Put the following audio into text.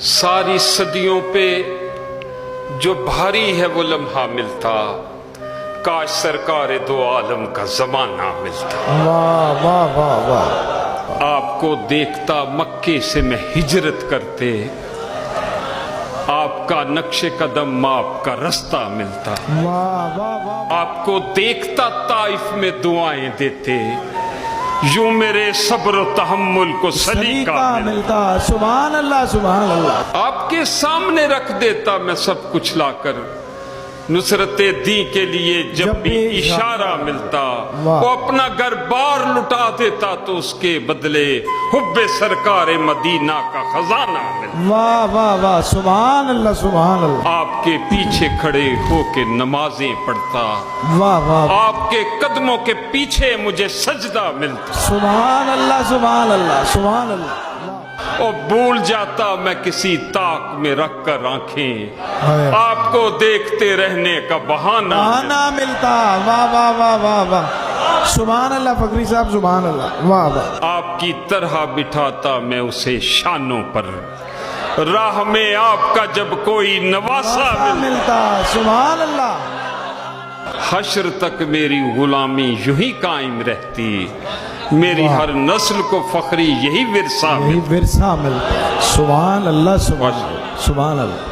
ساری صدیوں پہ جو بھاری ہے وہ لمحہ ملتا، کاش سرکار دو عالم کا زمانہ ملتا۔ واہ واہ واہ واہ، آپ کو دیکھتا مکے سے میں ہجرت کرتے، آپ کا نقش قدم آپ کا رستہ ملتا۔ واہ واہ واہ، آپ کو دیکھتا طائف میں دعائیں دیتے، یوں میرے صبر و تحمل کو سلیقہ ملتا۔ سبحان اللہ سبحان اللہ۔ آپ کے سامنے رکھ دیتا میں سب کچھ لا کر، نصرت دین کے لیے جب بھی اشارہ ملتا، وہ اپنا گھر بار لٹا دیتا تو اس کے بدلے حب سرکار مدینہ کا خزانہ ملتا۔ واہ واہ واہ، سبحان اللہ سبحان اللہ۔ آپ کے پیچھے کھڑے ہو کے نمازیں پڑھتا، واہ واہ، آپ کے قدموں کے پیچھے مجھے سجدہ ملتا۔ سبحان اللہ سبحان اللہ سبحان اللہ۔ اور بھول جاتا میں کسی طاق میں رکھ کر آنکھیں، آپ کو دیکھتے رہنے کا بہانہ ملتا۔ واہ واہ واہ واہ واہ، سبحان اللہ فقری صاحب سبحان اللہ۔ واہ واہ، آپ کی طرح بٹھاتا میں اسے شانوں پر، راہ میں آپ کا جب کوئی نواسا ملتا۔ سبحان اللہ، حشر تک میری غلامی یوں ہی قائم رہتی، میری ہر نسل کو فخری یہی ورثہ یہی ورثہ ملتا۔ سبحان اللہ سبحان اللہ سبحان اللہ۔